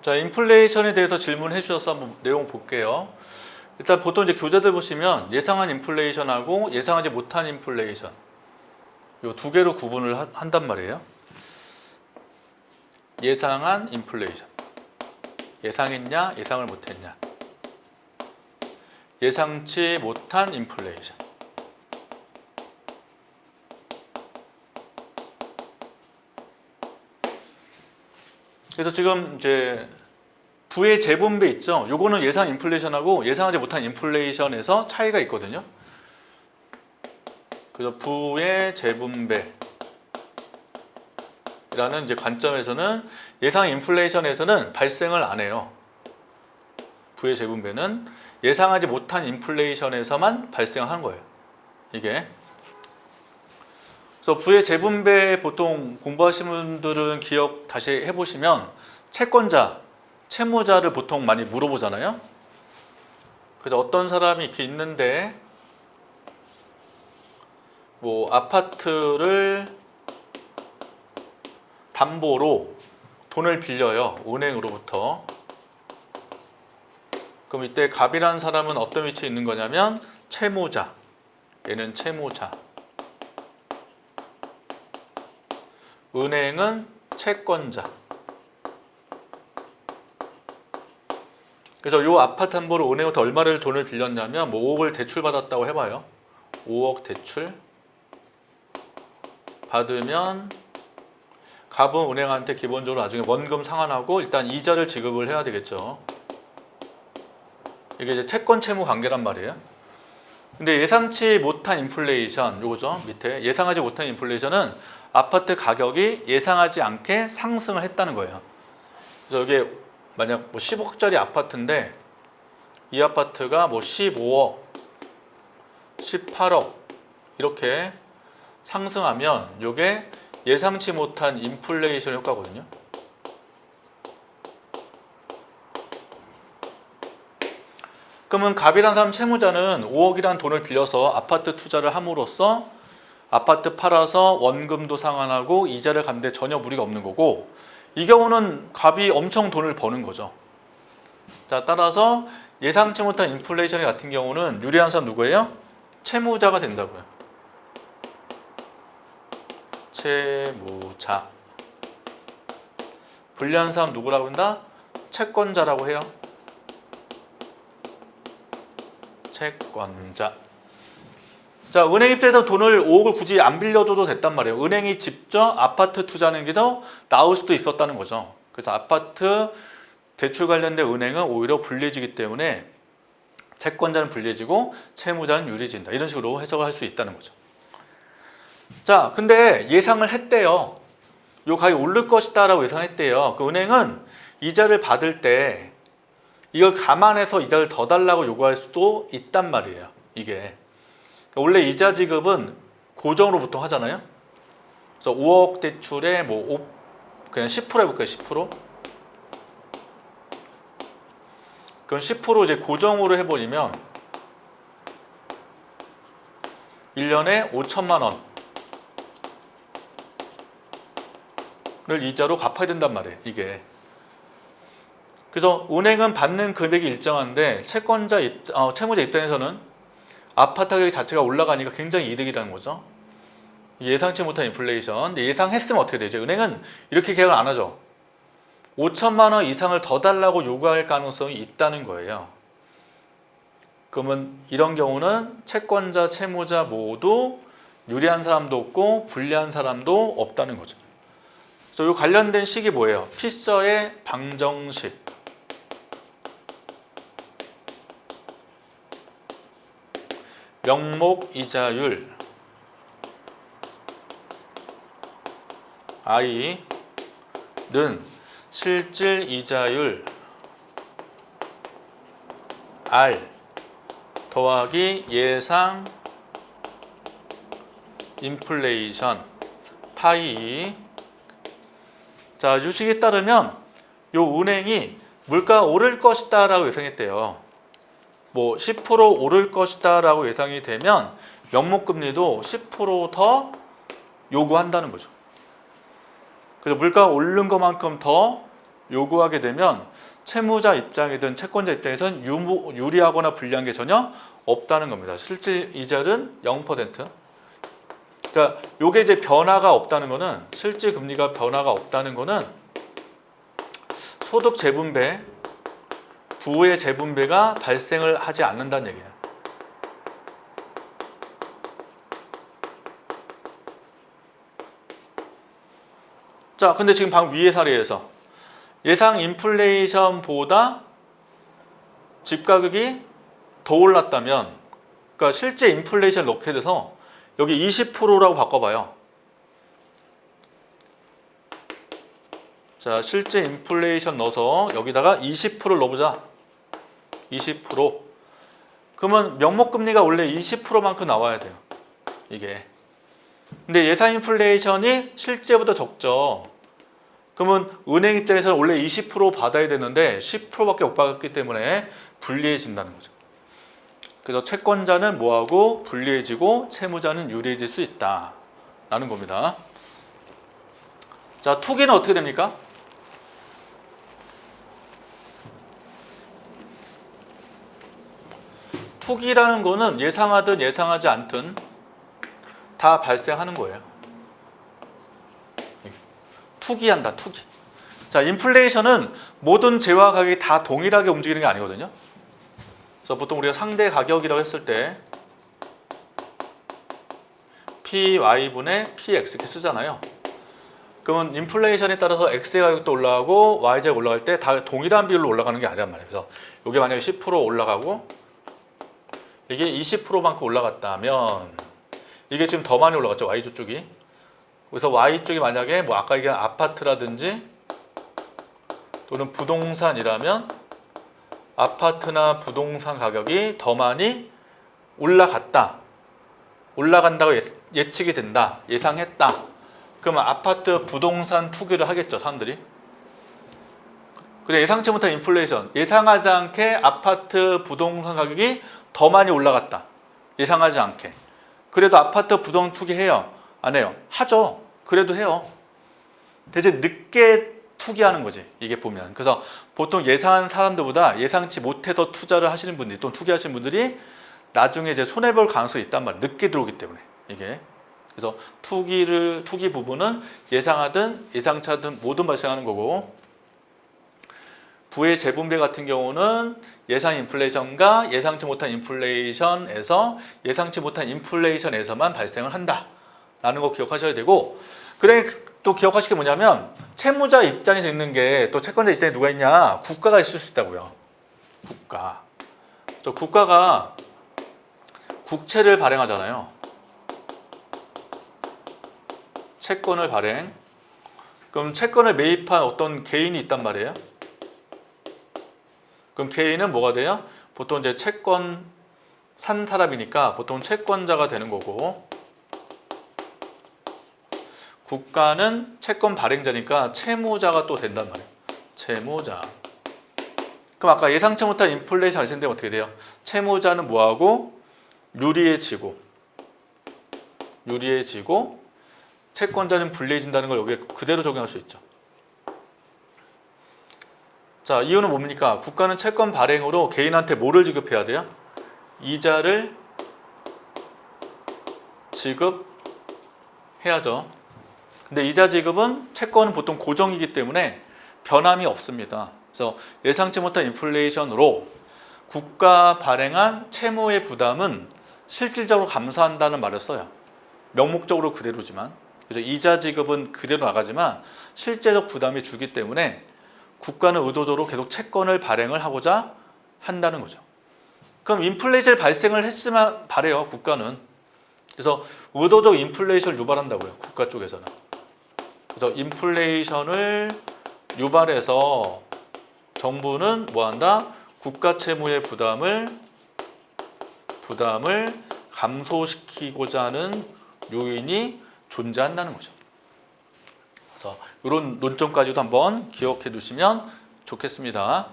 자, 인플레이션에 대해서 질문해 주셔서 한번 내용 볼게요. 일단 보통 이제 교재들 보시면 예상한 인플레이션하고 예상하지 못한 인플레이션 요 두 개로 구분을 한단 말이에요. 예상한 인플레이션. 예상했냐, 예상을 못했냐. 예상치 못한 인플레이션. 그래서 지금 이제 부의 재분배 있죠. 요거는 예상 인플레이션하고 예상하지 못한 인플레이션에서 차이가 있거든요. 그래서 부의 재분배라는 이제 관점에서는 예상 인플레이션에서는 발생을 안 해요. 부의 재분배는 예상하지 못한 인플레이션에서만 발생하는 거예요. 이게. 그래서 부의 재분배 보통 공부하시는 분들은 기억 다시 해보시면 채권자, 채무자를 보통 많이 물어보잖아요. 그래서 어떤 사람이 이렇게 있는데 뭐 아파트를 담보로 돈을 빌려요. 은행으로부터. 그럼 이때 갑이라는 사람은 어떤 위치에 있는 거냐면 채무자. 얘는 채무자. 은행은 채권자. 그래서 이 아파트 담보로 은행부터 얼마를 돈을 빌렸냐면 뭐 5억을 대출받았다고 해봐요. 5억 대출 받으면 갑은 은행한테 기본적으로 나중에 원금 상환하고 일단 이자를 지급을 해야 되겠죠. 이게 이제 채권 채무 관계란 말이에요. 근데 예상치 못한 인플레이션 요거죠. 밑에 예상하지 못한 인플레이션은 아파트 가격이 예상하지 않게 상승을 했다는 거예요. 그래서 이게 만약 뭐 10억짜리 아파트인데 이 아파트가 뭐 15억, 18억 이렇게 상승하면 이게 예상치 못한 인플레이션 효과거든요. 그러면 갑이라는 사람 채무자는 5억이라는 돈을 빌려서 아파트 투자를 함으로써 아파트 팔아서 원금도 상환하고 이자를 갚는데 전혀 무리가 없는 거고 이 경우는 갑이 엄청 돈을 버는 거죠. 자, 따라서 예상치 못한 인플레이션 같은 경우는 유리한 사람 누구예요? 채무자가 된다고요. 채무자. 불리한 사람 누구라고 한다? 채권자라고 해요. 채권자. 자, 은행 입장에서 돈을 5억을 굳이 안 빌려줘도 됐단 말이에요. 은행이 직접 아파트 투자하는 게 더 나을 수도 있었다는 거죠. 그래서 아파트 대출 관련된 은행은 오히려 불리해지기 때문에 채권자는 불리해지고 채무자는 유리해진다. 이런 식으로 해석을 할 수 있다는 거죠. 자, 근데 예상을 했대요. 요 가격이 오를 것이다 라고 예상했대요. 그 은행은 이자를 받을 때 이걸 감안해서 이자를 더 달라고 요구할 수도 있단 말이에요. 이게. 원래 이자 지급은 고정으로 보통 하잖아요. 그래서 5억 대출에 뭐 그냥 10% 해볼까요? 10%? 그럼 10% 이제 고정으로 해버리면 1년에 5천만 원을 이자로 갚아야 된단 말이에요. 이게. 그래서 은행은 받는 금액이 일정한데 채무자 입장에서는 아파트 가격 자체가 올라가니까 굉장히 이득이라는 거죠. 예상치 못한 인플레이션. 예상했으면 어떻게 되죠? 은행은 이렇게 계약을 안 하죠. 5천만 원 이상을 더 달라고 요구할 가능성이 있다는 거예요. 그러면 이런 경우는 채권자, 채무자 모두 유리한 사람도 없고 불리한 사람도 없다는 거죠. 그래서 이 관련된 식이 뭐예요? 피셔의 방정식. 명목이자율 I는 실질이자율 R 더하기 예상 인플레이션 파이. 자, 유식에 따르면 요 은행이 물가가 오를 것이다 라고 예상했대요. 뭐 10% 오를 것이다 라고 예상이 되면 명목금리도 10% 더 요구한다는 거죠. 그래서 물가가 오른 것만큼 더 요구하게 되면 채무자 입장이든 채권자 입장에서는 유리하거나 불리한 게 전혀 없다는 겁니다. 실질 이자율은 0%. 그러니까 요게 이제 변화가 없다는 거는 실질 금리가 변화가 없다는 거는 소득 재분배, 부의 재분배가 발생을 하지 않는다는 얘기예요. 자, 근데 지금 방금 위의 사례에서 예상 인플레이션보다 집 가격이 더 올랐다면, 그러니까 실제 인플레이션을 넣게 돼서 여기 20%라고 바꿔봐요. 자, 실제 인플레이션 넣어서 여기다가 20%를 넣어보자. 20%. 그러면 명목금리가 원래 20%만큼 나와야 돼요. 이게. 근데 예상 인플레이션이 실제보다 적죠. 그러면 은행 입장에서는 원래 20% 받아야 되는데 10%밖에 못 받았기 때문에 불리해진다는 거죠. 그래서 채권자는 뭐하고 불리해지고 채무자는 유리해질 수 있다라는 겁니다. 자, 투기는 어떻게 됩니까? 투기라는 거는 예상하든 예상하지 않든 다 발생하는 거예요. 투기한다, 투기. 자, 인플레이션은 모든 재화 가격이 다 동일하게 움직이는 게 아니거든요. 그래서 보통 우리가 상대 가격이라고 했을 때 PY분의 PX 이렇게 쓰잖아요. 그러면 인플레이션에 따라서 X의 가격도 올라가고 Y제가 올라갈 때 다 동일한 비율로 올라가는 게 아니란 말이에요. 그래서 이게 만약에 10% 올라가고 이게 20%만큼 올라갔다면 이게 지금 더 많이 올라갔죠, Y조 쪽이. 그래서 Y쪽이 만약에 뭐 아까 얘기한 아파트라든지 또는 부동산이라면 아파트나 부동산 가격이 더 많이 올라간다고 예측이 된다, 예상했다. 그러면 아파트 부동산 투기를 하겠죠, 사람들이. 그래, 예상치 못한 인플레이션, 예상하지 않게 아파트 부동산 가격이 더 많이 올라갔다, 예상하지 않게. 그래도 아파트 부동산 투기해요? 안 해요? 하죠. 그래도 해요. 대신 늦게 투기하는 거지, 이게 보면. 그래서 보통 예상한 사람들보다 예상치 못해서 투자를 하시는 분들이 또는 투기하시는 분들이 나중에 이제 손해볼 가능성이 있단 말이에요. 늦게 들어오기 때문에 이게. 그래서 투기 부분은 예상하든 예상치 않든 모든 발생하는 거고, 부의 재분배 같은 경우는 예상 인플레이션과 예상치 못한 인플레이션에서 예상치 못한 인플레이션에서만 발생을 한다라는 거 기억하셔야 되고, 그래 또 기억하실 게 뭐냐면 채무자 입장에서 있는 게 또 채권자 입장에 누가 있냐? 국가가 있을 수 있다고요. 국가. 저 국가가 국채를 발행하잖아요. 채권을 발행. 그럼 채권을 매입한 어떤 개인이 있단 말이에요. 그럼 개인은 뭐가 돼요? 보통 이제 채권 산 사람이니까 보통 채권자가 되는 거고, 국가는 채권 발행자니까 채무자가 또 된단 말이에요. 채무자. 그럼 아까 예상치 못한 인플레이션 발생되면 어떻게 돼요? 채무자는 뭐하고 유리해지고 채권자는 불리해진다는 걸 여기에 그대로 적용할 수 있죠. 자, 이유는 뭡니까? 국가는 채권 발행으로 개인한테 뭐를 지급해야 돼요? 이자를 지급해야죠. 근데 이자 지급은 채권은 보통 고정이기 때문에 변함이 없습니다. 그래서 예상치 못한 인플레이션으로 국가 발행한 채무의 부담은 실질적으로 감소한다는 말을 써요. 명목적으로 그대로지만. 그래서 이자 지급은 그대로 나가지만 실제적 부담이 줄기 때문에 국가는 의도적으로 계속 채권을 발행을 하고자 한다는 거죠. 그럼 인플레이션 발생을 했으면 바래요, 국가는. 그래서 의도적 인플레이션을 유발한다고요, 국가 쪽에서는. 그래서 인플레이션을 유발해서 정부는 뭐한다? 국가 채무의 부담을 감소시키고자 하는 요인이 존재한다는 거죠. 그래서 이런 논점까지도 한번 기억해 두시면 좋겠습니다.